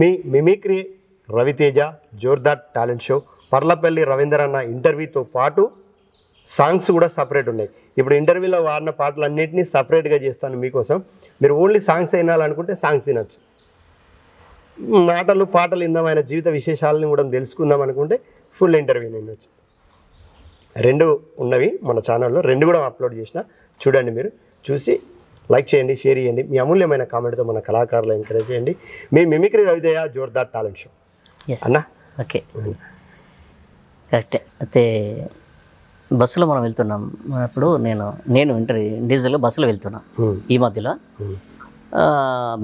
మీ mimicry Ravi Teja Jordar talent show Parlapalli Ravinder అన్న ఇంటర్వ్యూతో పాటు సాంగ్స్ కూడా సపరేట్ ఉన్నాయి. ఇప్పుడు ఇంటర్వ్యూలో వాడిన పాటలన్నింటినీ సపరేట్గా చేస్తాను మీకోసం. మీరు ఓన్లీ సాంగ్స్ వినాలనుకుంటే సాంగ్స్ వినొచ్చు, పాటలు ఇందమైన జీవిత విశేషాలను కూడా తెలుసుకుందాం అనుకుంటే ఫుల్ ఇంటర్వ్యూ వినొచ్చు. 2 ఉన్నవి మన ఛానల్లో, 2 కూడా అప్లోడ్ చేసిన. చూడండి, మీరు చూసి లైక్ చేయండి, షేర్ చేయండి, మీ అమూల్యమైన కామెంట్తో మన కళాకారులు ఎంకరేజ్ చేయండి. మీ mimicry Ravi Teja Jordar talent show అన్నా. ఓకే, కరెక్టే. అయితే బస్సులో మనం వెళ్తున్నాం. అప్పుడు నేను ఇండివిజువల్గా బస్సులో వెళ్తున్నా. ఈ మధ్యలో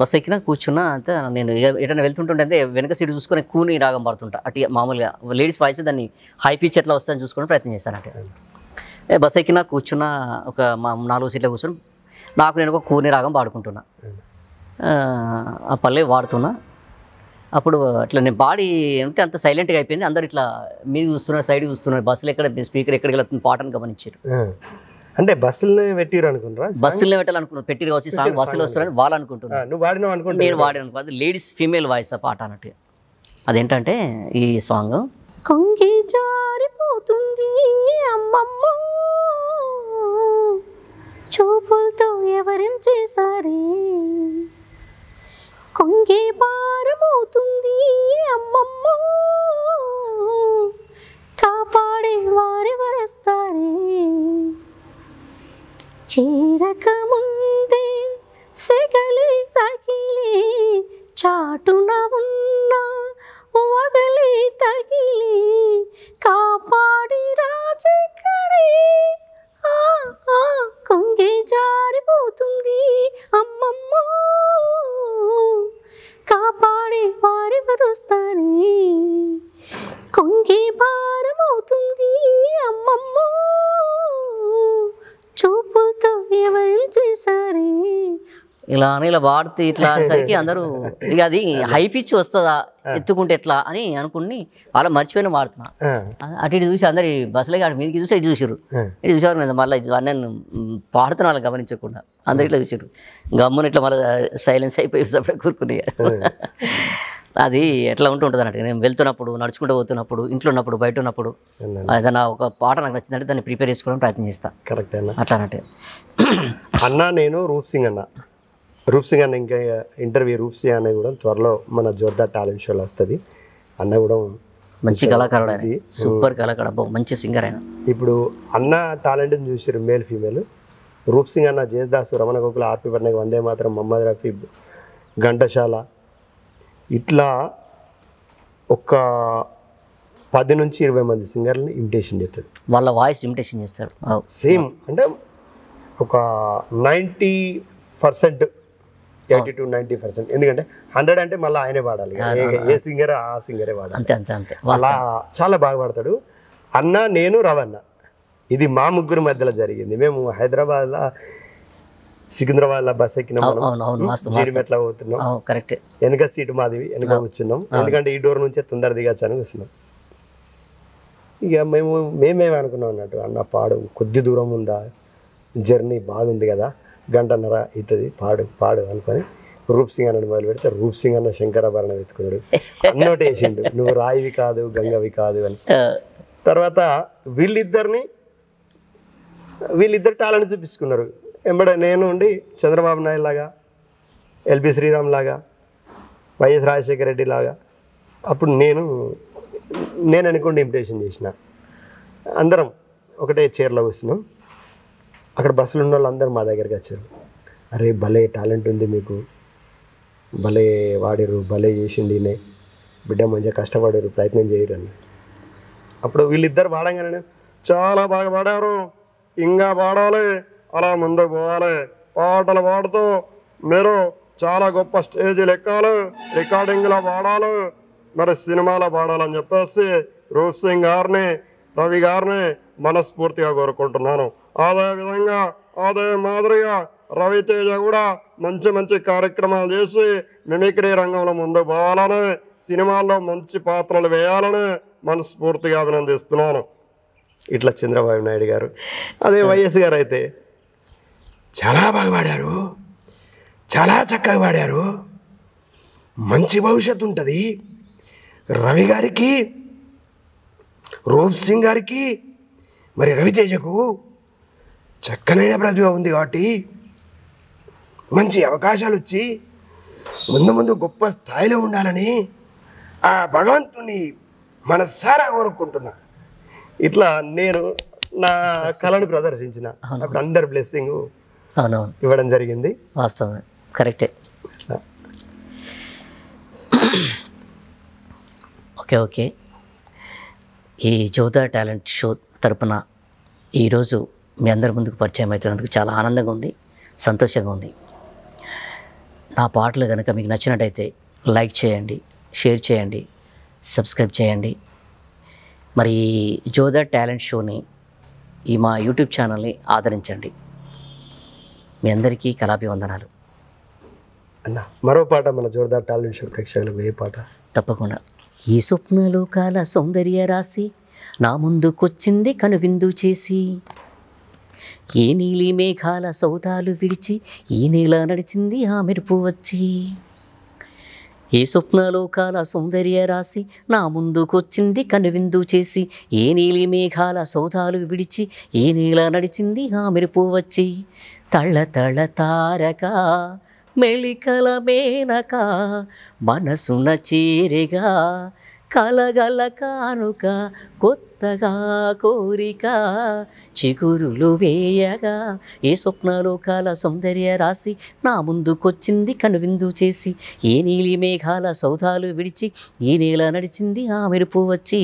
బస్సు ఎక్కినా కూర్చున్నా. అంతే నేను ఎటైనా వెళ్తుంటుంటే అంటే వెనక సీటు చూసుకొని కూని రాగం పడుతుంటా. అటు మామూలుగా లేడీస్ వాయిస్ దాన్ని హై పిచ్ ఎట్లా వస్తుందని చూసుకొని ప్రయత్నం చేస్తాను. అంటే బస్సు ఎక్కినా కూర్చున్నా, ఒక 4 సీట్లో కూర్చొని నాకు నేను ఒక కూని రాగం పాడుకుంటున్నా. ఆ పల్లె వాడుతున్నా. అప్పుడు అట్లా నేను బాడీ అంటే అంత సైలెంట్గా అయిపోయింది. అందరు ఇట్లా మీద చూస్తున్నారు, సైడ్ చూస్తున్నారు. బస్సులో ఎక్కడ స్పీకర్ ఎక్కడికి వెళ్తుంది పాటను గమనించారు. అంటే బస్సులనే పెట్టిరు అనుకుంటారా? బస్సులనే పెట్టాలనుకున్నారు, పెట్టిరు వచ్చి సాంగ్ బస్సులో వస్తున్నారని వాళ్ళు అనుకుంటున్నారు. నువ్వు వాడినావు అనుకుంటా. నేను వాడాను అనుకో. అది లేడీస్ ఫీమేల్ వాయిస్ ఆ పాట అన్నట్టు. అదేంటంటే ఈ సాంగ్ కొంగి జారిపోతుంది అమ్మమ్మ చూపులతో ఎవరేం చేశారే, కొంగి భారమవుతుంది అమ్మమ్మ కాపాడే వారెవరస్తారే, చేరక ముందే సెగలి తగిలి చాటున ఉన్న వగలి తగిలి కాపాడి రాజెక్కడే, కొంగి జారిపోతుంది అమ్మమ్మ కాపాడే వారెవరొస్తారే, కొంగి భారమవుతుంది అమ్మమ్మ చూపులతో ఎవరేం చేశారే. ఇలా అని ఇలా వాడితే ఇట్లా సరికి అందరూ ఇక అది హై పిచ్ వస్తుందా ఎత్తుకుంటే ఎట్లా అని అనుకుని వాళ్ళ మర్చిపోయిన వాడుతున్నా. అటు ఇటు చూసి అందరి బస్సులో అటు మీదకి చూసి ఇటు చూసారు. ఇటు చూసేవారు నేను మళ్ళీ నేను పాడుతున్న వాళ్ళని గమనించకుండా అందరు ఇట్లా చూసారు. గమ్మున ఇట్లా మళ్ళీ సైలెన్స్ అయిపోయి సపరేట్ కూరుకునేయారు. అది ఎట్లా ఉంటుంటుంది అన్నట్టు. నేను వెళ్తున్నప్పుడు, నడుచుకుంటూ పోతున్నప్పుడు, ఇంట్లో ఉన్నప్పుడు, బయట ఉన్నప్పుడు ఏదైనా ఒక పాట నాకు నచ్చిందంటే దాన్ని ప్రిపేర్ చేసుకోవడం ప్రయత్నం చేస్తాను. కరెక్ట్ అన్న. అట్లా అన్నట్టు అన్న నేను రూప్ సింగ్ అన్న ఇంకా ఇంటర్వ్యూ రూప్ సింగ్ అన్న కూడా త్వరలో మన జోర్దార్ టాలెంట్ షోలో వస్తుంది. అన్న కూడా మంచి కళాకారుడు, సూపర్ కళాకారుడు, మంచి సింగర్ అయినా. ఇప్పుడు అన్న టాలెంట్ని చూసారు మేల్ ఫీమేల్. రూప్ సింగ్ అన్న, జేస్దాసు, రమణ గోకుల, ఆర్పి పట్నాయక్, వందే మాతరం, మహమ్మద్ రఫీ, ఘంటశాల, ఇట్లా ఒక 10 నుంచి 20 మంది సింగర్ని ఇమిటేషన్ చేస్తాడు. వాళ్ళ వాయిస్ ఇమిటేషన్ చేస్తాడు సేమ్. అంటే ఒక 90%, 80 to 90%. ఎందుకంటే 100 అంటే మళ్ళీ ఆయనే పాడాలి, ఏ సింగర్ ఆ సింగరే పాడాలి. అంతే అంతే అంతే. అలా చాలా బాగా పాడతాడు అన్న. నేను రవన్న, ఇది మా ముగ్గురు మధ్యలో జరిగింది. మేము హైదరాబాద్లో సికింద్రాబాద్లో బస్ ఎక్కినాం, జీడిమెట్ల పోతున్నాం. కరెక్ట్. వెనక సీటు మాది, వెనక కూర్చున్నాం. ఎందుకంటే ఈ డోర్ నుంచే తొందర దిగచ్చు అని కూర్చున్నాం. ఇక మేమేమి అనుకున్నాం అన్నట్టు, అన్న పాడు, కొద్ది దూరం ఉందా, జర్నీ బాగుంది కదా, 1.5 గంట అవుతుంది, పాడు అనుకొని రూప్ సింగ్ అన్నని మొదలు పెడితే రూప్ సింగ్ అన్న శంకరాభరణ వెతుకున్నాడు. అన్నోటి వేసిండు, నువ్వు రాయివి కాదు గంగవి కాదు అని. తర్వాత వీళ్ళిద్దరు టాలెంట్ చూపించుకున్నారు. ఎంబడే నేను ఉండి చంద్రబాబు నాయుడు లాగా, ఎల్బి శ్రీరామ్ లాగా, వైఎస్ రాజశేఖర రెడ్డి లాగా అప్పుడు నేను అనుకోండి ఇంప్రెషన్ చేసిన. అందరం ఒకటే చైర్లో కూర్చున్నాం. అక్కడ బస్సులు ఉన్న వాళ్ళు అందరూ మా దగ్గరికి వచ్చారు. అరే భలే టాలెంట్ ఉంది మీకు, భలే వాడిరు, భలే చేసిండి, బిడ్డ మంచిగా కష్టపడారు, ప్రయత్నం చేయరు అని. అప్పుడు వీళ్ళిద్దరు పాడంగానే చాలా బాగా పాడారు, ఇంకా పాడాలి, అలా ముందుకు పోవాలి, పాటలు పాడుతూ మీరు చాలా గొప్ప స్టేజీలు ఎక్కాలి, రికార్డింగ్లో పాడాలి, మరి సినిమాలో పాడాలని చెప్పేసి రూప్ సింగ్ గారిని, రవి గారిని మనస్ఫూర్తిగా కోరుకుంటున్నాను. అదేవిధంగా అదే మాదిరిగా రవితేజ కూడా మంచి మంచి కార్యక్రమాలు చేసి మిమిక్రీ రంగంలో ముందుకు పోవాలని, సినిమాల్లో మంచి పాత్రలు వేయాలని మనస్ఫూర్తిగా అభినందిస్తున్నాను. ఇట్లా చంద్రబాబు నాయుడు గారు. అదే వైఎస్ గారు అయితే చాలా బాగా పాడారు, చాలా చక్కగా పాడారు, మంచి భవిష్యత్తు ఉంటుంది. రవి గారికి, రూప్ సింగ్ గారికి, మరి రవితేజకు చక్కనైన ప్రతిభ ఉంది కాబట్టి మంచి అవకాశాలు వచ్చి ముందు ముందు గొప్ప స్థాయిలో ఉండాలని ఆ భగవంతుని మనసారా కోరుకుంటున్నా. ఇట్లా నేను నా కళను ప్రదర్శించిన అప్పుడు అందరు బ్లెస్సింగ్ అవునవును ఇవ్వడం జరిగింది. వాస్తవమే, కరెక్టే. ఓకే. ఈ జ్యోతి టాలెంట్ షో తరపున ఈరోజు మీ అందరి ముందుకు పరిచయం అవుతున్నందుకు చాలా ఆనందంగా ఉంది, సంతోషంగా ఉంది. నా పాటలు కనుక మీకు నచ్చినట్టయితే లైక్ చేయండి, షేర్ చేయండి, సబ్స్క్రైబ్ చేయండి. మరి జ్యోతి టాలెంట్ షోని ఈ మా యూట్యూబ్ ఛానల్ని ఆదరించండి. మీ అందరికీ కళాభివందనాలు. అన్న మరో పాట మన జోర్దార్ టాలెంట్ షో ప్రేక్షకులకు ఏ పాట? తప్పకుండా. ఈ స్వప్నలోకాల సౌందర్య రాశి నా ముందుకొచ్చింది కనువిందు చేసి, ఏ నీలి మేఘాల సౌదాలు విడిచి ఈ నేల నడిచింది ఆ మెరుపు వచ్చి. ఏ స్వప్నలోకాల సౌందర్య రాశి నా ముందుకొచ్చింది కనువిందు చేసి, ఏ నీలి మేఘాల సౌదాలు విడిచి ఏ నేల నడిచింది ఆ మెరుపు వచ్చి. తళ తళ తారక మెళికల మేనక మనసున చేరగా కలగల కానుక కొత్తగా కోరిక చిగురులు వేయగా. ఏ స్వప్నలోకాల సౌందర్య రాశి నా ముందుకొచ్చింది కనువిందు చేసి, ఏ నీలి మేఘాల సౌధాలు విడిచి ఈ నేల నడిచింది ఆ మెరుపు వచ్చి.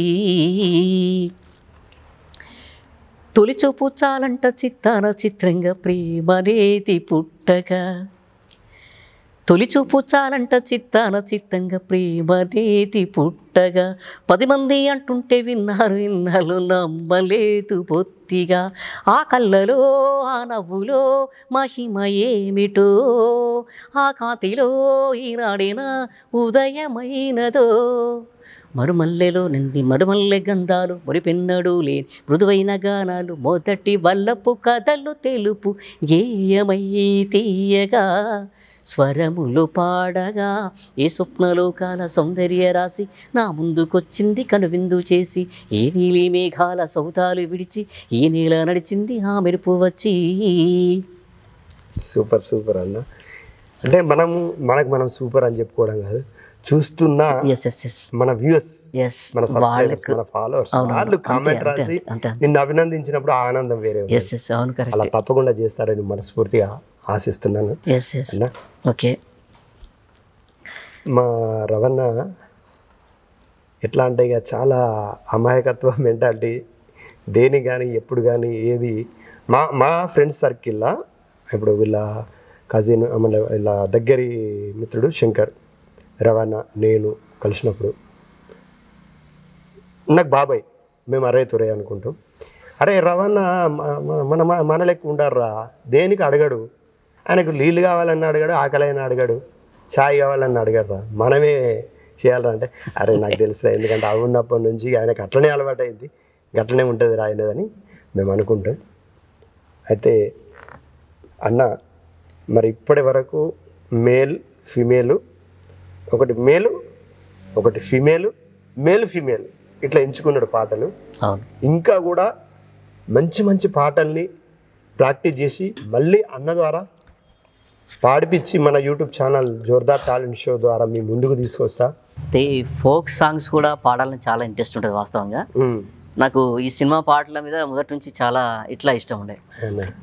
తొలిచూపు చాలంట చిత్తాన చిత్రంగా ప్రేమనేది పుట్టగా, తొలిచూపు చాలంట చిత్తాన చిత్తంగా ప్రేమనేది పుట్టగా. 10 మంది అంటుంటే విన్నారు ఇన్నాళ్ళు నమ్మలేదు బొత్తిగా. ఆ కళ్ళలో ఆ నవ్వులో మహిమ ఏమిటో, ఆ కాంతిలో ఈనాడేనా ఉదయమైనదో. మరుమల్లెలో నిండి మరుమల్లె గంధాలు మురిపెన్నడు లేని మృదువైన గానాలు మొదటి వల్లపు కథలు తెలుపు గేయమై తీయగా స్వరములు పాడగా. ఏ స్వప్నలోకాల సౌందర్య రాశి నా ముందుకొచ్చింది కనువిందు చేసి, ఏ నీలి మేఘాల సౌతాలు విడిచి ఈ నేల నడిచింది ఆ మెరుపు వచ్చి. సూపర్ అన్న. అంటే మనం సూపర్ అని చెప్పుకోవడం కాదు, చూస్తున్న మన వ్యూయర్స్, మన సబ్స్క్రైబర్స్, మన ఫాలోవర్స్ వాళ్ళు కామెంట్ రాసి నిన్ను అభినందించినప్పుడు ఆనందం వేరే. అలా తప్పకుండా చేస్తారని మనస్ఫూర్తిగా ఆశిస్తున్నాను. ఓకే. మా రవణ ఎట్లా అంటే ఇక చాలా అమాయకత్వ మెంటాలిటీ, దేని కానీ ఎప్పుడు కానీ ఏది మా ఫ్రెండ్స్ సర్కిల్లో ఇప్పుడు వీళ్ళ కజిన్ వీళ్ళ దగ్గరి మిత్రుడు శంకర్, రవాణా, నేను కలిసినప్పుడు నాకు బాబాయ్, మేము అరే తురే అనుకుంటాం. అరే రవాణా మన లెక్క ఉండారా, దేనికి అడగడు, ఆయనకు నీళ్ళు కావాలన్నా అడగాడు, ఆకలైనా అడగాడు, ఛాయ్ కావాలన్నా అడగడరా, మనమే చేయాలరా అంటే అరే నాకు తెలుసురా, ఎందుకంటే అవి ఉన్నప్పటి నుంచి ఆయనకు అట్లనే అలవాటు అయింది, అట్లనే ఉంటుంది రా ఆయనదని మేము అనుకుంటాం. అయితే అన్న మరి ఇప్పటి వరకు మేల్ ఫిమేలు, ఒకటి మేలు ఒకటి ఫిమేలు, మేలు ఫిమేల్ ఇట్లా ఎంచుకున్నాడు పాటలు. ఇంకా కూడా మంచి మంచి పాటల్ని ప్రాక్టీస్ చేసి మళ్ళీ అన్న ద్వారా పాడిపించి మన YouTube channel Jordar talent show ద్వారా మీ ముందుకు తీసుకొస్తా. ఫోక్ సాంగ్స్ కూడా పాడాలని చాలా ఇంట్రెస్ట్ ఉంటుంది. వాస్తవంగా నాకు ఈ సినిమా పాటల మీద మొదటి నుంచి చాలా ఇట్లా ఇష్టం ఉండే.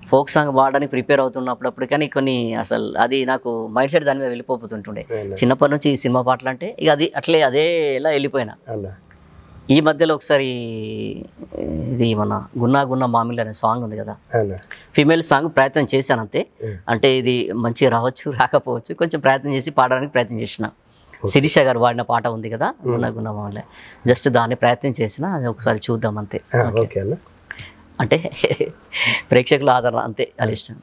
ఫోక్ సాంగ్ పాడడానికి ప్రిపేర్ అవుతున్నప్పుడు కానీ కొన్ని అసలు అది నాకు మైండ్ సెట్ దాని మీద వెళ్ళిపోతుంటుండే. చిన్నప్పటి నుంచి ఈ సినిమా పాటలు అంటే ఇక అది అదే ఎలా వెళ్ళిపోయినా. ఈ మధ్యలో ఒకసారి ఇది మన గున్నా గున్నా మామిళ్ళు అనే సాంగ్ ఉంది కదా, ఫీమేల్ సాంగ్ ప్రయత్నం చేశాను అంతే. అంటే ఇది మంచిగా రావచ్చు రాకపోవచ్చు, కొంచెం ప్రయత్నం చేసి పాడడానికి ప్రయత్నం చేసిన. శిరీష గారు వాడిన పాట ఉంది కదా గున్నా గున్నా మామిళ్ళ, జస్ట్ దాన్ని ప్రయత్నం చేసిన, అది ఒకసారి చూద్దాం అంతే. అంటే ప్రేక్షకుల ఆదరణ అంతే, అది ఇష్టం.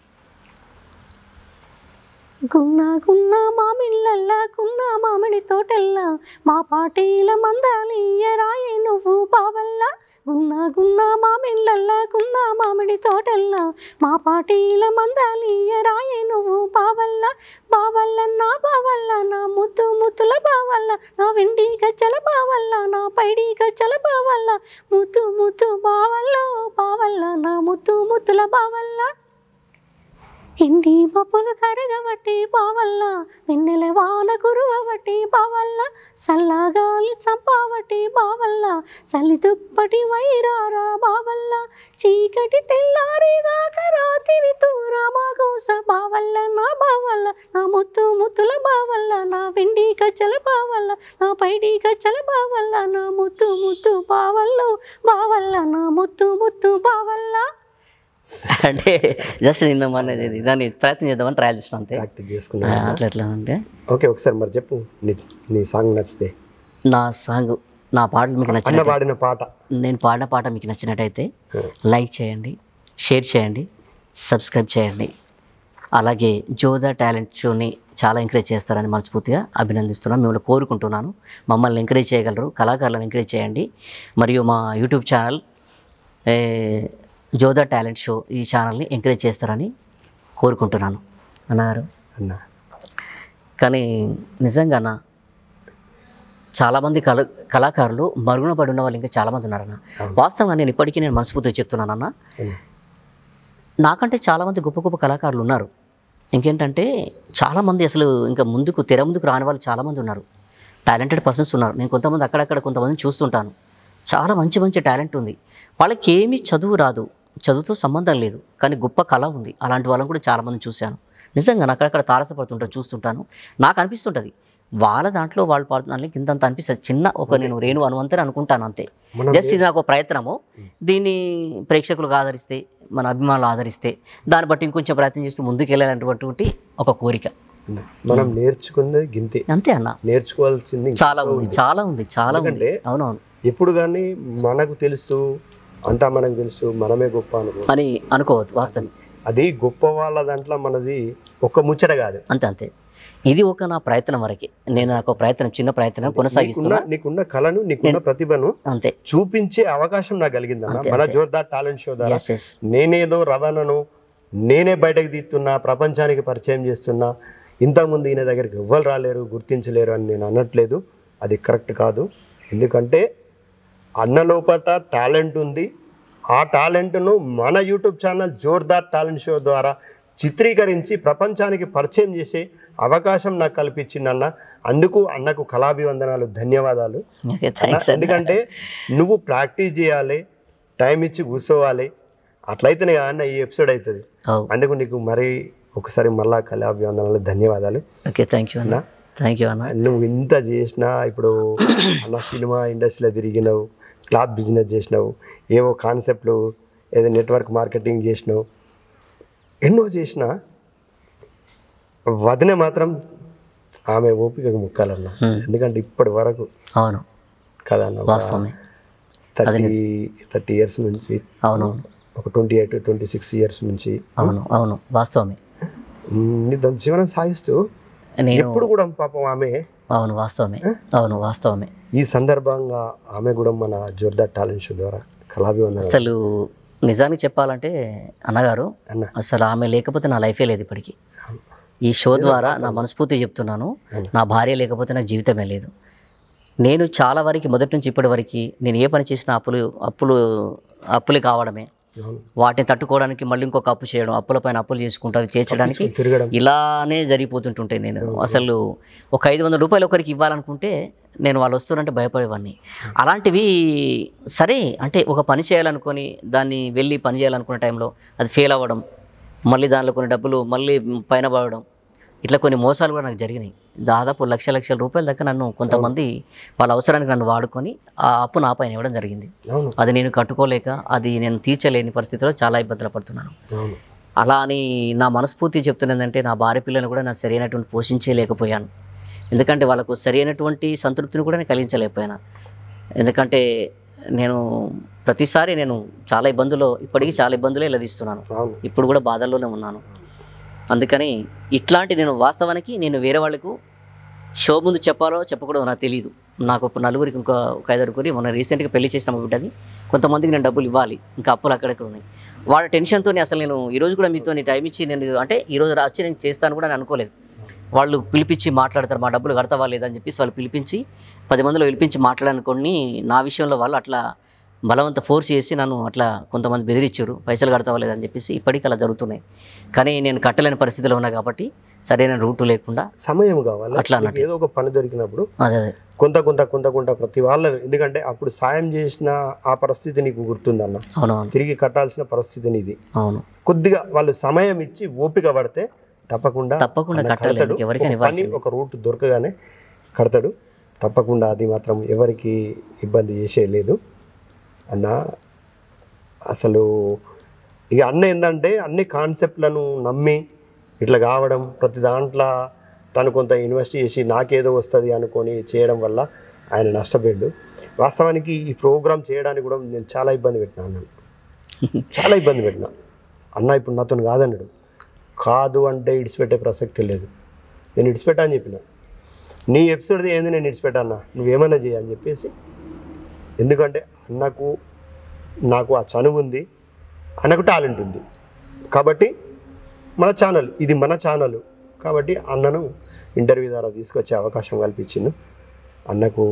గున్నా గున్నా మామిళ్ళల్లా గున్నా మామిడి తోటల్లా మా పాటీల మందాలియ రాయి నువ్వు బావల్లా, గున్నా గున్నా మామిళ్ళల్లా గున్నా మామిడి తోటల్లా మా పాటీల మందాలియ రాయే నువ్వు బావల్ల బావల్ల నా బావల్ల నా ముద్దు ముద్దుల బావల్ల నా వెండి గజ్జల బావల్ల నా పైడి గజ్జల బావల్ల ముద్దు ముద్దు బావల్ల బావల్ల నా ముద్దు ముద్దుల బావల్ల ఇండి మబ్బులు కరగబట్టి బావల్ల వెన్నెల వాన కురువబట్టి బావల్ల సల్లగాలి చంపావట్టి బావల్ల సలి దుప్పటి వైరారా బావల్ల చీకటి తెల్లారేదాకా రాత్రి తూరా మాగూస బావల్ల నా బావల్ల నా ముత్తు ముత్తుల బావల్ల నా వెండి గజ్జల బావల్ల నా పైడి గజ్జల బావల్ల నా ముత్తు ముత్తు బావల్లో బావల్ల నా ముత్తు ముత్తు బావల్ల. అంటే జస్ట్ నిన్న మన దాన్ని ప్రయత్నం చేద్దామని ట్రయల్ చేసిన అంతే. ప్రాక్టీస్ చేసుకున్నా అట్లా ఎట్లా అంటే ఓకే. ఒకసారి మరి చెప్పు నీ సాంగ్ నచ్చితే. నా సాంగ్ నా పాటలు మీకు నచ్చిన పాడిన పాట నేను పాడిన పాట మీకు నచ్చినట్టయితే లైక్ చేయండి, షేర్ చేయండి, సబ్స్క్రైబ్ చేయండి. అలాగే జోదా టాలెంట్ షోని చాలా ఎంకరేజ్ చేస్తారని మనస్ఫూర్తిగా అభినందిస్తున్నాను, మిమ్మల్ని కోరుకుంటున్నాను. మమ్మల్ని ఎంకరేజ్ చేయగలరు, కళాకారులను ఎంకరేజ్ చేయండి. మరియు మా YouTube channel Jodha talent show ఈ ఛానల్ని ఎంకరేజ్ చేస్తారని కోరుకుంటున్నాను అన్నారు. కానీ నిజంగా చాలామంది కళాకారులు మరుగున పడి ఉన్న వాళ్ళు ఇంకా చాలామంది ఉన్నారన్న. వాస్తవంగా నేను ఇప్పటికీ మనస్ఫూర్తిగా చెప్తున్నానన్న, నాకంటే చాలామంది గొప్ప గొప్ప కళాకారులు ఉన్నారు. ఇంకేంటంటే చాలామంది అసలు ఇంకా తెర ముందుకు రాని వాళ్ళు చాలామంది ఉన్నారు. టాలెంటెడ్ పర్సన్స్ ఉన్నారు. నేను కొంతమంది అక్కడక్కడ కొంతమందిని చూస్తుంటాను. చాలా మంచి మంచి టాలెంట్ ఉంది. వాళ్ళకి ఏమీ చదువు రాదు, చదువుతో సంబంధం లేదు, కానీ గొప్ప కళ ఉంది. అలాంటి వాళ్ళని కూడా చాలామంది చూశాను. నిజంగా నాకు అక్కడక్కడ తారసపడుతుంటాను, చూస్తుంటాను. నాకు అనిపిస్తుంటుంది వాళ్ళ దాంట్లో వాళ్ళు పాడుతున్న ఇంతంత అనిపిస్తుంది. చిన్న నేను రేణు అనువంతని అనుకుంటాను అంతే. జస్ట్ ఇది నాకు ప్రయత్నము. దీన్ని ప్రేక్షకులకు ఆదరిస్తే, మన అభిమానులు ఆదరిస్తే, దాన్ని బట్టి ఇంకొంచెం ప్రయత్నం చేస్తూ ముందుకు వెళ్ళాలనేటువంటి ఒక కోరిక. మనం నేర్చుకున్నది గింతే అంతే అన్న. నేర్చుకోవాల్సింది చాలా ఉంది, చాలా ఉంది, చాలా ఉంది. అవునవును. ఎప్పుడు కానీ మనకు తెలుసు, అంతా మనకు తెలుసు, మనమే గొప్ప అని అనుకోవద్దు. వాస్తవం అది గొప్ప వాళ్ళ దాంట్లో మనది ఒక్క ముచ్చట కాదు. అంతే అంతే. ఇది నా ప్రయత్నం వరకే. నేను నాకు ప్రయత్నం, చిన్న ప్రయత్నం కొనసాగిస్తున్నా. నీకున్న కళను, నీకున్న ప్రతిభను అంతే చూపించే అవకాశం నాకు కలిగిందన్న మన జోర్దార్ టాలెంట్ షో ద్వారా. Yes. నేనేదో రవాణాను నేనే బయటకు తీస్తున్నా, ప్రపంచానికి పరిచయం చేస్తున్నా. ఇంతకుముందు ఈయన దగ్గరికి ఎవ్వరు రాలేరు, గుర్తించలేరు అని నేను అనట్లేదు. అది కరెక్ట్ కాదు. ఎందుకంటే అన్న లోపల టాలెంట్ ఉంది. ఆ టాలెంట్ను మన YouTube channel Jordar talent show ద్వారా చిత్రీకరించి ప్రపంచానికి పరిచయం చేసే అవకాశం నాకు కల్పించిందన్న. అందుకు అన్నకు కళాభివందనాలు, ధన్యవాదాలు. ఎందుకంటే నువ్వు ప్రాక్టీస్ చేయాలి, టైం ఇచ్చి కూర్చోవాలి. అట్లయితేనే అన్న ఈ ఎపిసోడ్ అవుతుంది. అందుకు నీకు మరీ ఒకసారి మళ్ళా కళాభివందనాలు, ధన్యవాదాలు. ఓకే, థ్యాంక్ యూ అన్న. థ్యాంక్ యూ అన్న. నువ్వు ఇంత చేసినా, ఇప్పుడు అన్న సినిమా ఇండస్ట్రీలో తిరిగినావు, క్లాత్ బిజినెస్ చేసినావు, ఏవో కాన్సెప్ట్లు, ఏదో నెట్వర్క్ మార్కెటింగ్ చేసినావు, ఎన్నో చేసినా వదిన మాత్రం ఆమె ఓపికకు ముక్కాలన్న. ఎందుకంటే ఇప్పటి వరకు అవును కదా అన్న, 30 years నుంచి, అవును, ఒక 28-26 years నుంచి, అవును అవును, వాస్తవమే, జీవనం సాగిస్తూ ఎప్పుడు కూడా పాపం ఆమె, అవును వాస్తవమే, అవును వాస్తవమే. ఈ సందర్భంగా ఆమె కూడా మన జోర్దార్ టాలెంట్ షో ద్వారా కళాభివందనాలు. అసలు నిజానికి చెప్పాలంటే అన్నగారు, అసలు ఆమె లేకపోతే నా లైఫే లేదు ఇప్పటికీ. ఈ షో ద్వారా నా మనస్ఫూర్తి చెప్తున్నాను, నా భార్య లేకపోతే నాకు జీవితమే లేదు. నేను చాలా వరకు మొదటి నుంచి ఇప్పటి వరకు నేను ఏ పని చేసినా అప్పులు కావడమే, వాటిని తట్టుకోవడానికి మళ్ళీ ఇంకొక అప్పు చేయడం, అప్పులపైన అప్పులు చేసుకుంటూ అవి చేర్చడానికి ఇలానే జరిగిపోతుంటుంటాయి. నేను అసలు ఒక 500 రూపాయలు ఒకరికి ఇవ్వాలనుకుంటే నేను వాళ్ళు వస్తారంటే భయపడేవాడిని. అలాంటివి సరే అంటే ఒక పని చేయాలనుకొని దాన్ని వెళ్ళి పని చేయాలనుకునే టైంలో అది ఫెయిల్ అవ్వడం, మళ్ళీ దానిలో కొన్ని డబ్బులు మళ్ళీ పైన పడడం, ఇట్లా కొన్ని మోసాలు కూడా నాకు జరిగినాయి. దాదాపు లక్షల రూపాయల దాకా నన్ను కొంతమంది వాళ్ళ అవసరానికి నన్ను వాడుకొని ఆ అప్పు నా పైన ఇవ్వడం జరిగింది. అది నేను కట్టుకోలేక, అది నేను తీర్చలేని పరిస్థితిలో చాలా ఇబ్బందులు పడుతున్నాను. అలా అని నా మనస్ఫూర్తి చెప్తున్నదంటే నా భార్య పిల్లలను కూడా నాకు సరైనటువంటి పోషించలేకపోయాను. ఎందుకంటే వాళ్ళకు సరైనటువంటి సంతృప్తిని కూడా నేను కలిగించలేకపోయాను. ఎందుకంటే నేను ప్రతిసారి నేను చాలా ఇబ్బందులు, ఇప్పటికీ చాలా ఇబ్బందులే ఎదురిస్తున్నాను. ఇప్పుడు కూడా బాధల్లోనే ఉన్నాను. అందుకని ఇట్లాంటి నేను వాస్తవానికి నేను వేరే వాళ్ళకు షో ముందు చెప్పాలో చెప్పకూడదో నాకు తెలియదు. నాకు ఒక నలుగురికి ఒక 5 మొన్న రీసెంట్గా పెళ్లి చేసిన బిడ్డది. కొంతమందికి నేను డబ్బులు ఇవ్వాలి, ఇంకా అప్పులు అక్కడక్కడ ఉన్నాయి. వాళ్ళ టెన్షన్తో అసలు నేను ఈరోజు కూడా మీతో టైం ఇచ్చి నేను అంటే ఈరోజు వచ్చి నేను చేస్తాను కూడా నేను అనుకోలేదు. వాళ్ళు పిలిపించి మాట్లాడతారు, మా డబ్బులు కడతావా లేదని చెప్పేసి వాళ్ళు పిలిపించి 10 మందిలో పిలిపించి మాట్లాడనుకొని నా విషయంలో వాళ్ళు అట్లా బలవంత ఫోర్స్ చేసి నన్ను అట్లా కొంతమంది బెదిరించారు, పైసలు కడతావా లేదని చెప్పేసి. ఇప్పటికీ అలా జరుగుతున్నాయి. కానీ నేను కట్టలేని పరిస్థితిలో ఉన్నా కాబట్టి సరైన రూటు లేకుండా సమయం కావాలి. అట్లా అన్నట్టు ఏదో ఒక పని దొరికినప్పుడు అదే కొంత ప్రతి వాళ్ళ, ఎందుకంటే అప్పుడు సాయం చేసిన ఆ పరిస్థితి నీకు గుర్తుందన్న. అవునవును తిరిగి కట్టాల్సిన పరిస్థితి నీది. అవును. కొద్దిగా వాళ్ళు సమయం ఇచ్చి ఓపిక పడితే తప్పకుండా కట్టలేదు. ఎవరికైనా పని ఒక రూట్ దొరకగానే కడతాడు తప్పకుండా. అది మాత్రం ఎవరికి ఇబ్బంది చేసేయలేదు అన్న. అసలు ఇక అన్న ఏంటంటే అన్ని కాన్సెప్ట్లను నమ్మి ఇట్లా కావడం, ప్రతి దాంట్లో తను కొంత ఇన్వెస్ట్ చేసి నాకేదో వస్తుంది అనుకొని చేయడం వల్ల ఆయన నష్టపోయాడు. వాస్తవానికి ఈ ప్రోగ్రామ్ చేయడానికి కూడా నేను చాలా ఇబ్బంది పెట్టినా అన్నాను, చాలా ఇబ్బంది పెట్టినా. అన్న ఇప్పుడు నాతో కాదన్నాడు. కాదు అంటే ఇడిచిపెట్టే ప్రసక్తి లేదు. నేను ఇడిచిపెట్టా అని చెప్పిన. నీ ఎపిసోడ్ది ఏంది, నేను ఇడిచిపెట్టా అన్న, నువ్వేమైనా చేయని చెప్పేసి. ఎందుకంటే అన్నకు నాకు ఆ చనువు ఉంది, అన్నకు టాలెంట్ ఉంది కాబట్టి మన ఛానల్ ఇది, మన ఛానల్ కాబట్టి అన్నను ఇంటర్వ్యూ ద్వారా తీసుకొచ్చే అవకాశం కల్పించింది. అన్నకు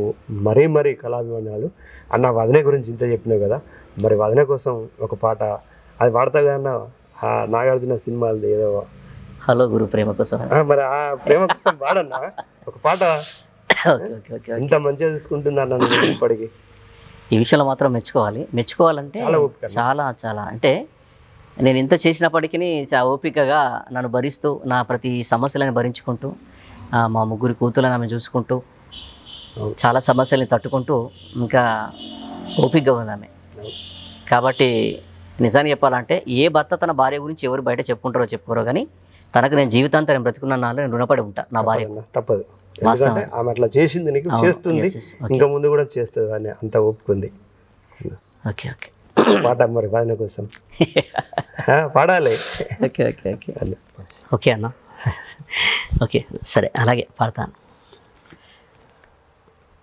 మరీ కళాభివందనాలు. అన్న వదిన గురించి ఇంత చెప్పినావు కదా, మరి వదిన కోసం ఒక పాట అది పాడతాగా అన్న. నాగార్జున సినిమాలది ఏదో హలో గురు ప్రేమ కోసం, మరి ఆ ప్రేమ కోసం పాడన్నా ఒక పాట. ఎంత మంచిగా చూసుకుంటుంది అన్న ఇప్పటికీ. ఈ విషయంలో మాత్రం మెచ్చుకోవాలంటే చాలా అంటే నేను ఇంత చేసినప్పటికీ చాలా ఓపికగా నన్ను భరిస్తూ నా ప్రతి సమస్యలను భరించుకుంటూ మా 3 కూతులను ఆమె చూసుకుంటూ చాలా సమస్యల్ని తట్టుకుంటూ ఇంకా ఓపికగా ఉంది ఆమె. కాబట్టి నిజాన్ని చెప్పాలంటే ఏ భర్త తన భార్య గురించి ఎవరు బయట చెప్పుకోరో కానీ తనకు నేను జీవితాంతం నేను బ్రతుకున్న నాలో నేను రుణపడి ఉంటా నా భార్య. తప్పదు, ఎందుకంటే ఆమె అట్లా చేసింది, నీకు చేస్తుంది, ఇంకా ముందు కూడా చేస్తుంది అని అంత ఒప్పుకుంది. ఓకే పాట మరి వదిన కోసం పాడాలి. ఓకే అన్న, ఓకే సరే అలాగే పాడతాను.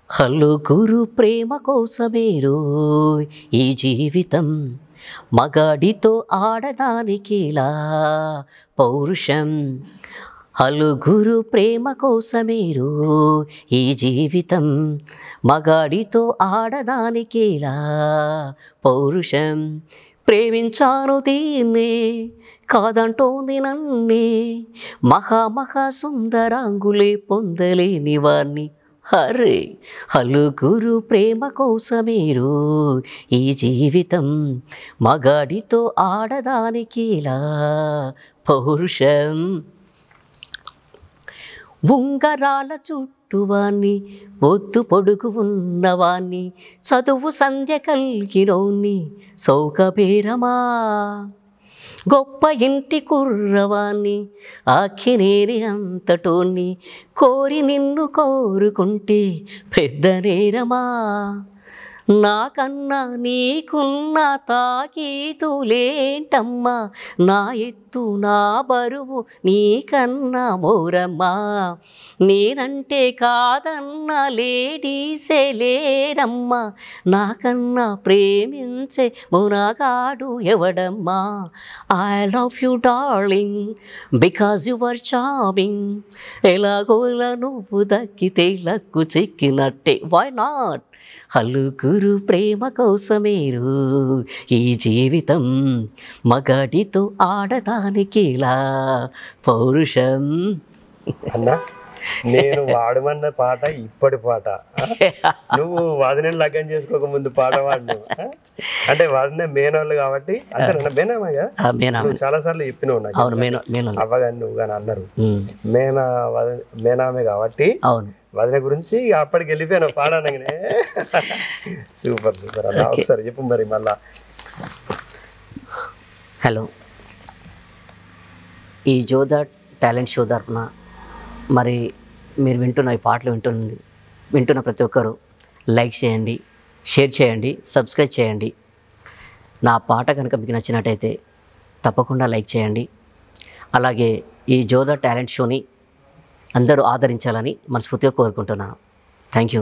హలో గురు ప్రేమ కోసమేరో ఈ జీవితం, మగాడితో ఆడదానికిలా పౌరుషం. హలో గురు ప్రేమ కోసమేరో ఈ జీవితం, మగాడితో ఆడదానికిలా పౌరుషం. ప్రేమించాను దీన్నే కాదంటోంది నన్నే, మహా సుందరాంగులే పొందలేని వాణ్ణి. హరే హలో గురు ప్రేమ కోసమేరో ఈ జీవితం, మగాడితో ఆడదానికిలా పౌరుషం. ఉంగరాల చుట్టువాణ్ణి, బొద్దు పొడుగు ఉన్నవాణ్ణి, చదువు సంధ్య కలిగినోన్ని సౌకబేరమా. గొప్ప ఇంటి కుర్రవాణ్ణి, ఆఖినేని అంతటోన్ని, కోరి నిన్ను కోరుకుంటే పెద్ద నేరమా. నాకన్నా నీకున్న తాకీతులేంటమ్మా, నా ఎత్తు నా బరువు నీకన్నా మోరమ్మా. నేనంటే కాదన్న లేడీసే లేరమ్మా, నాకన్నా ప్రేమించే మునగాడు ఎవడమ్మా. I love you darling because you are charming, ఎలాగోలా నువ్వు దక్కితే లక్కు చెక్కినట్టే, వై నాట్. హలో గురు ప్రేమ కోసమేరో ఈ జీవితం, మగాడితో ఆడదానికిలా పౌరుషం. అన్న నేను వాడమన్న పాట ఇప్పటి పాట, నువ్వు వదిన లగ్గం చేసుకోక ముందు పాట వాడినావు అంటే వదిన మేనోళ్ళు కాబట్టి అంతే. మేనామగా నువ్వు చాలా సార్లు చెప్పినావు నాకు, అవ్వగాని నువ్వు కానీ అన్నారు మేనామే కాబట్టి వదిన గురించి అప్పటికి వెళ్ళిపోయాను పాడనగానే. సూపర్ అన్న, ఒకసారి చెప్పు మరి మళ్ళా. హలో, ఈ జోదా టాలెంట్ షో తరపున మరి మీరు వింటున్న ఈ పాటలు వింటున్న ప్రతి ఒక్కరూ లైక్ చేయండి, షేర్ చేయండి, సబ్స్క్రైబ్ చేయండి. నా పాట కనుక మీకు నచ్చినట్టయితే తప్పకుండా లైక్ చేయండి. అలాగే ఈ జోదా టాలెంట్ షోని అందరూ ఆదరించాలని మనస్ఫూర్తిగా కోరుకుంటున్నాను. Thank you.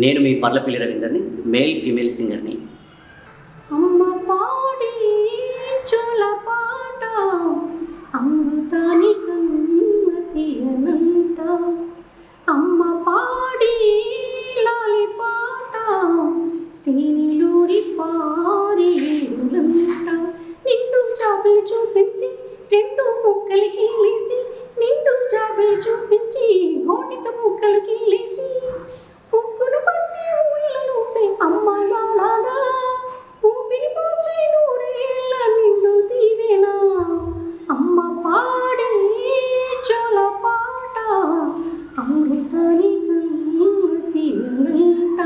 నేను మీ పర్లపల్లి రవీందర్ని, మేల్ ఫీమేల్ సింగర్ని. అమ్మ పాడి చోల పాట అమృతాని కన్నతియనంట, అమ్మ పాడి లాలి పాట తేనెలూరి పారేరులంట, నిండు జాబులు చూపించి రెండు ముక్కలకి లేసి, నిండు జాబులు చూపించి గోటిత ముక్కలకి లేసి, పుక్కులు పట్టి ఊయలలోపే అమ్మ లాలా ఊపిరి పోసి నూరేళ్ళ నిండు దీవెనా, అమ్మ పాడే చోల పాట అమృతాని కన్నతియనంట.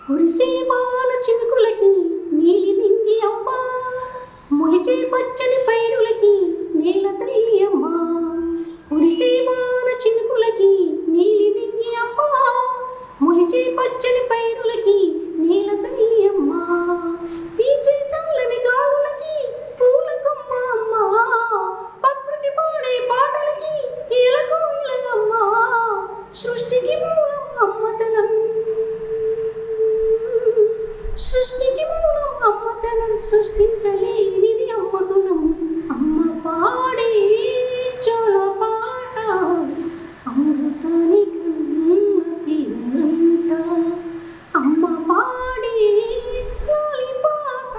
కురిసే వాన చినుకులకి నీలి నింగి అమ్మ, మొలిచే పచ్చని పైరులకి నేల తల్లి అమ్మ, కురిసే వాన చినుకులకి నీలి నింగి అమ్మ, మొలిచే పచ్చని పైరులకి నేల తల్లి అమ్మ, పీచే చల్లని గాలులకి పూల కొమ్మ అమ్మ, ప్రకృతి పాడే పాటలకి ఈలకు ఇలగమ్మ, సృష్టికి మూలం అమ్మతనం, సృష్టికి మూలం అమ్మతనం, సృష్టించలేనిది అమ్మగుణం, అమ్మ పాడే చోల పాట అమృతాని కన్నతియనంట, అమ్మ పాడే లాలి పాట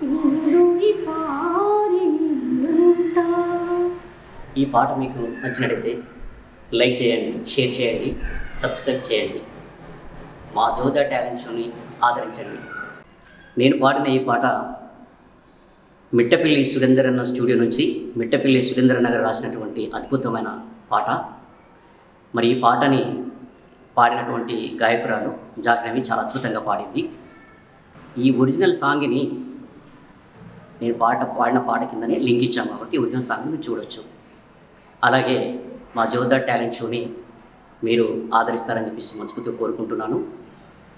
తేనెలూరి పారేరులంట. ఈ పాట మీకు నచ్చినట్టయితే లైక్ చేయండి, షేర్ చేయండి, సబ్స్క్రైబ్ చేయండి. మా జోదా టాలెంట్ షోని ఆదరించండి. నేను పాడిన ఈ పాట మిట్టపల్లి సురేందర్ అన్న స్టూడియో నుంచి మిట్టపల్లి సురేందర్ గారు రాసినటువంటి అద్భుతమైన పాట. మరి ఈ పాటని పాడినటువంటి గాయకురాలు జాహ్నవి చాలా అద్భుతంగా పాడింది. ఈ ఒరిజినల్ సాంగ్ని నేను పాడిన పాట కిందనే లింక్ ఇచ్చాను కాబట్టి ఒరిజినల్ సాంగ్ని మీరు చూడొచ్చు. అలాగే మా జోదా టాలెంట్ షోని మీరు ఆదరిస్తారని చెప్పేసి మనస్ఫూర్తిగా కోరుకుంటున్నాను.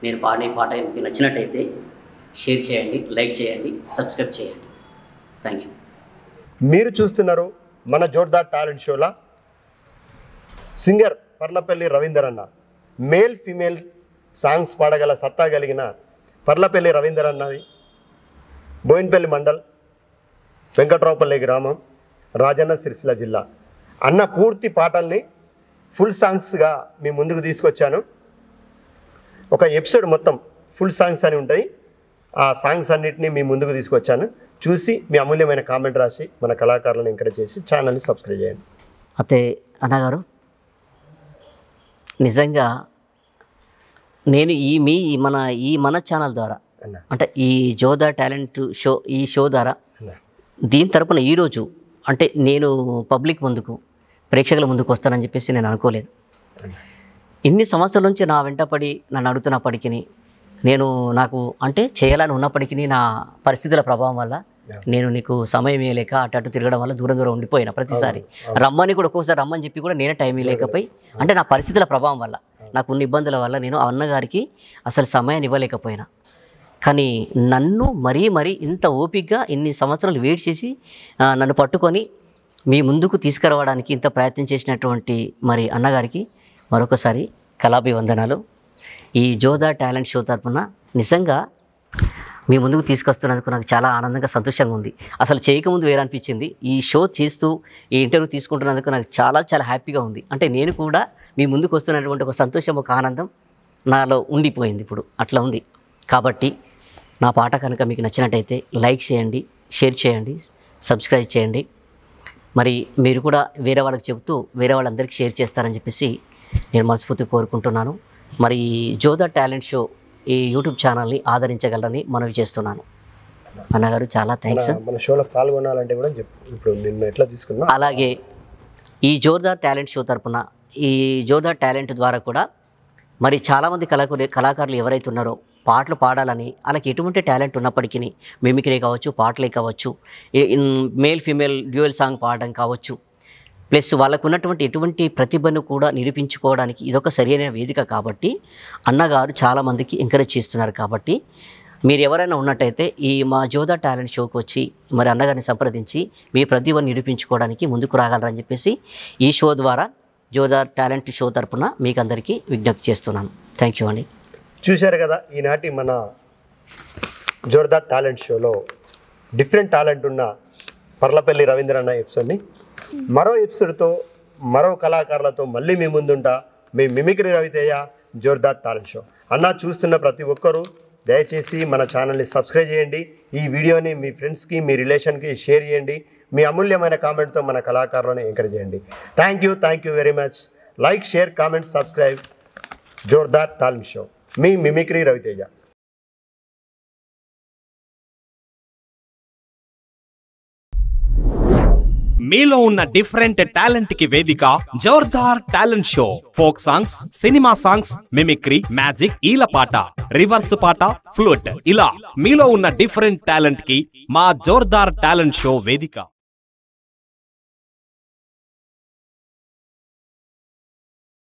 నేను పాడే పాట మీకు నచ్చినట్టయితే షేర్ చేయండి, లైక్ చేయండి, సబ్స్క్రైబ్ చేయండి. Thank you. మీరు చూస్తున్నారు మన జోర్దార్ టాలెంట్ షోలా సింగర్ పర్లపల్లి రవీందర్ అన్న. మేల్ ఫీమేల్ సాంగ్స్ పాడగల సత్తా కలిగిన పర్లపల్లి రవీందర్ అన్నది బోయిన్పల్లి మండల్, వెంకట్రావుపల్లి గ్రామం, రాజన్న సిరిసిల్ల జిల్లా. అన్న పూర్తి పాటల్ని ఫుల్ సాంగ్స్గా మీ ముందుకు తీసుకొచ్చాను. ఒక ఎపిసోడ్ మొత్తం ఫుల్ సాంగ్స్ అని ఉంటాయి. ఆ సాంగ్స్ అన్నిటినీ మీ ముందుకు తీసుకొచ్చాను. చూసి మీ అమూల్యమైన కామెంట్ రాసి మన కళాకారులను ఎంకరేజ్ చేసి ఛానల్ని సబ్స్క్రైబ్ చేయండి. అయితే అన్నగారు, నిజంగా నేను ఈ మన ఛానల్ ద్వారా అంటే ఈ జోదా టాలెంట్ షో, ఈ షో ద్వారా దీని తరపున ఈరోజు అంటే నేను పబ్లిక్ ముందుకు, ప్రేక్షకుల ముందుకు వస్తానని చెప్పేసి నేను అనుకోలేదు. ఇన్ని సంవత్సరాల నుంచి నా వెంటపడి నన్ను అడుగుతున్నప్పటికీ నాకు అంటే చేయాలని ఉన్నప్పటికీ నా పరిస్థితుల ప్రభావం వల్ల నేను నీకు సమయం లేక అటు తిరగడం వల్ల దూరం ఉండిపోయినా. ప్రతిసారి రమ్మని కూడా ఒక్కోసారి రమ్మని చెప్పి కూడా నేనే టైం లేకపోయి, అంటే నా పరిస్థితుల ప్రభావం వల్ల, నాకు ఉన్న ఇబ్బందుల వల్ల నేను అన్నగారికి అసలు సమయాన్ని ఇవ్వలేకపోయినా. కానీ నన్ను మరీ ఇంత ఓపికగా ఇన్ని సంవత్సరాలు వెయిట్ చేసి నన్ను పట్టుకొని మీ ముందుకు తీసుకురావడానికి ఇంత ప్రయత్నం చేసినటువంటి మరి అన్నగారికి మరొకసారి కళాభివందనాలు. ఈ జోదా టాలెంట్ షో తరఫున నిజంగా మీ ముందుకు తీసుకొస్తున్నందుకు నాకు చాలా ఆనందంగా, సంతోషంగా ఉంది. అసలు చేయకముందు వేరే అనిపించింది. ఈ షో చేస్తూ ఈ ఇంటర్వ్యూ తీసుకుంటున్నందుకు నాకు చాలా హ్యాపీగా ఉంది. అంటే నేను కూడా మీ ముందుకు వస్తున్నటువంటి ఒక సంతోషం, ఒక ఆనందం నాలో ఉండిపోయింది ఇప్పుడు. అట్లా ఉంది. కాబట్టి నా పాట కనుక మీకు నచ్చినట్టయితే లైక్ చేయండి, షేర్ చేయండి, సబ్స్క్రైబ్ చేయండి. మరి మీరు కూడా వేరే వాళ్ళకి చెబుతూ వేరే వాళ్ళందరికీ షేర్ చేస్తారని చెప్పేసి నేను మనస్ఫూర్తిగా కోరుకుంటున్నాను. మరి జోదా టాలెంట్ షో ఈ యూట్యూబ్ ఛానల్ని ఆదరించగలరని మనవి చేస్తున్నాను. అన్నగారు చాలా థ్యాంక్స్. మన షోలో పాల్గొనాలంటే కూడా ఇప్పుడు నిన్ను ఎట్లా తీసుకున్నా. అలాగే ఈ జోదా టాలెంట్ షో తరపున, ఈ జోదా టాలెంట్ ద్వారా కూడా మరి చాలామంది కళాకారులు ఎవరైతే ఉన్నారో పాటలు పాడాలని, వాళ్ళకి ఎటువంటి టాలెంట్ ఉన్నప్పటికీ మిమిక్రీ కావచ్చు, పాటలే కావచ్చు, మేల్ ఫీమేల్ డ్యూయల్ సాంగ్ పాడడం కావచ్చు, ప్లస్ వాళ్ళకు ఉన్నటువంటి ఎటువంటి ప్రతిభను కూడా నిరూపించుకోవడానికి ఇదొక సరైన వేదిక. కాబట్టి అన్నగారు చాలామందికి ఎంకరేజ్ చేస్తున్నారు. కాబట్టి మీరు ఎవరైనా ఉన్నట్టయితే ఈ మా జోర్దార్ టాలెంట్ షోకి వచ్చి మరి అన్నగారిని సంప్రదించి మీ ప్రతిభను నిరూపించుకోవడానికి ముందుకు రాగలరని చెప్పేసి ఈ షో ద్వారా జోర్దార్ టాలెంట్ షో తరపున మీకు అందరికీ విజ్ఞప్తి చేస్తున్నాను. థ్యాంక్ యూ అండి. చూశారు కదా ఈనాటి మన జోర్దార్ టాలెంట్ షోలో డిఫరెంట్ టాలెంట్ ఉన్న పర్లపల్లి రవీంద్ర అన్న ఎపిసోడ్ని మరో ఎపిసోడ్తో మరో కళాకారులతో మళ్ళీ మీ ముందుంటా. మీ mimicry Ravi Teja Jordar talent show. అన్న చూస్తున్న ప్రతి ఒక్కరూ దయచేసి మన ఛానల్ని సబ్స్క్రైబ్ చేయండి. ఈ వీడియోని మీ ఫ్రెండ్స్కి మీ రిలేషన్కి షేర్ చేయండి. మీ అమూల్యమైన కామెంట్తో మన కళాకారులను ఎంకరేజ్ చేయండి. Thank you very much. Like, share, comment, subscribe Jordar talent show. మీ మిమిక్రీ రవితేజ. మీలో ఉన్న డిఫరెంట్ టాలెంట్ కి వేదిక Jordar talent show. Folk songs, cinema songs, mimicry, magic, ఈలపాట, రివర్స్ పాట, ఫ్లూట్, ఇలా మీలో ఉన్న డిఫరెంట్ టాలెంట్ కి మా జోర్దార్ టాలెంట్ షో వేదిక.